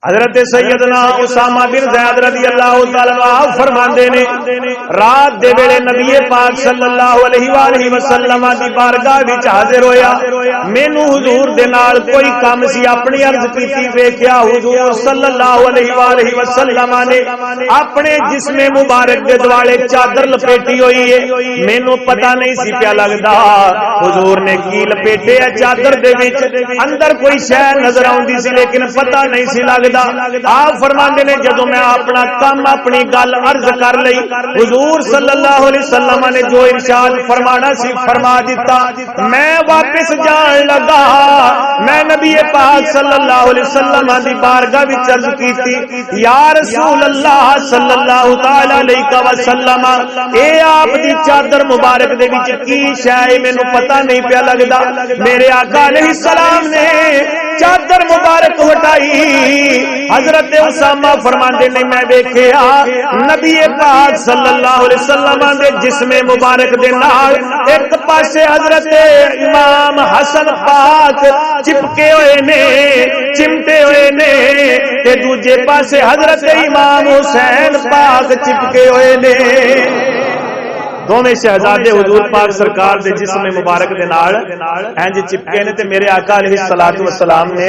حضرت سیدنا اسامہ بن زید رضی اللہ تعالی عنہ فرماندے نے رات دے ویلے نبی پاک صلی اللہ علیہ وآلہ وسلم دی بارگاہ وچ حاضر ہویا، مینوں حضور دے نال کوئی کم سی، اپنی عرض کیتی، ویکھیا حضور صلی اللہ علیہ وآلہ وسلم نے اپنے جسم مبارک دے دوالے چادر لپیٹی ہوئی ہے، مینوں پتہ نہیں سی پیا لگدا حضور نے کی لپیٹے ہے چادر دے وچ، اندر کوئی شے نظر آوندی سی لیکن پتہ نہیں سی لگدا۔ آپ فرماندے نے جدوں میں اپنا کم اپنی گل عرض کر لئی، حضور صلی اللہ علیہ وسلم نے جو ارشاد فرمانا سی فرما دیتا، میں واپس جان لگا، میں نبی پاک صلی اللہ علیہ وسلم دی بارگاہ وچ عرض کیتی، یا رسول اللہ صلی اللہ تعالی علیہ وسلم، اے آپ دی چادر مبارک دے وچ کی شے مینوں پتہ نہیں پیا لگدا۔ میرے آقا علیہ السلام نے چادر مبارک ہٹائی، حضرت اسامہ فرماندے نے میں دیکھیا نبی پاک صلی اللہ علیہ وسلم دے جسم مبارک دے نال ایک پاسے حضرت امام حسن پاک چپکے ہوئے نے، چمٹے ہوئے نے، تے دوجے پاسے حضرت امام حسین پاک چپکے ہوئے نے۔ دونوں شہزادے حضور پاک سرکار دے جسم مبارک دے نال انج چپکے نے، تے میرے آقا علیہ الصلوۃ والسلام نے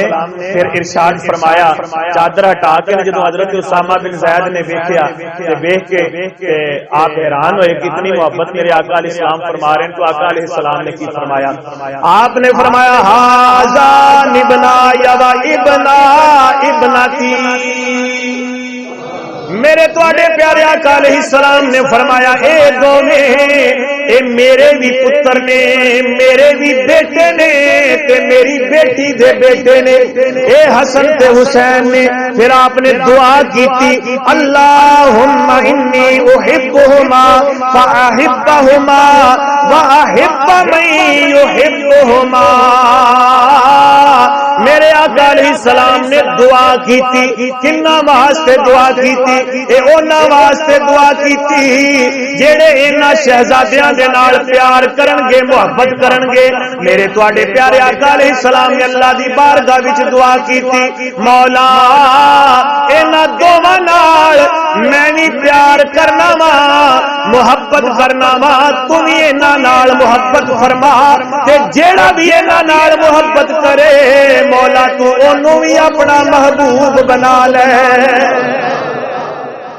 پھر ارشاد فرمایا، چادر ہٹا کے جدوں حضرت اسامہ بن زید نے ویکھیا تے ویکھ کے تے آپ حیران ہوئے کتنی محبت میرے آقا علیہ السلام فرما رہے ہیں۔ تو آقا علیہ السلام نے کی فرمایا؟ آپ نے فرمایا ھذا ابنا یا ابنا ابنتی، میرے تواڈے پیارے آقا علیہ السلام نے فرمایا اے دونے اے میرے بھی پتر نے، میرے بھی بیٹے نے، تے میری بیٹی دے بیٹے نے، اے حسن تے حسین نے۔ پھر آپ نے دعا کیتی، اللہم انی احبہما فاحبہما واحب من یحبہما۔ میرے آقا علیہ السلام نے دعا کیتی، کنہ واسطے دعا کیتی؟ اے اونا واسطے دعا کیتی جڑے انہاں شہزادیاں دے نال پیار کرن گے، محبت کرن گے۔ میرے تواڈے پیارے آقا علیہ السلام نے اللہ دی بارگاہ وچ دعا کیتی، مولا انہاں دوواں نال میں بھی پیار کرنا وا، محبت کرنا وا، تو بھی انہاں نال محبت فرما، تے جیڑا بھی انہاں نال محبت کرے مولا تو انہوں بھی اپنا محبوب بنا لے۔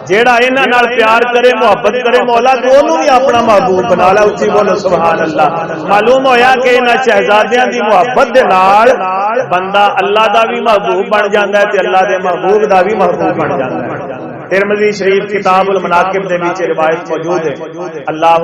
جیڑا انہاں نال پیار کرے، محبت کرے مولا تو انہوں بھی اپنا محبوب بنا لے۔ اچھی بولو سبحان اللہ۔ معلوم ہویا کہ انہاں شہزادیاں دی محبت دے نال بندہ اللہ دا بھی محبوب بن جاندا ہے تے اللہ دے محبوب دا بھی محبوب بن جاندا ہے۔ ترمذی شریف کتاب المناقب دے وچ روایت موجود ہے۔ اللہ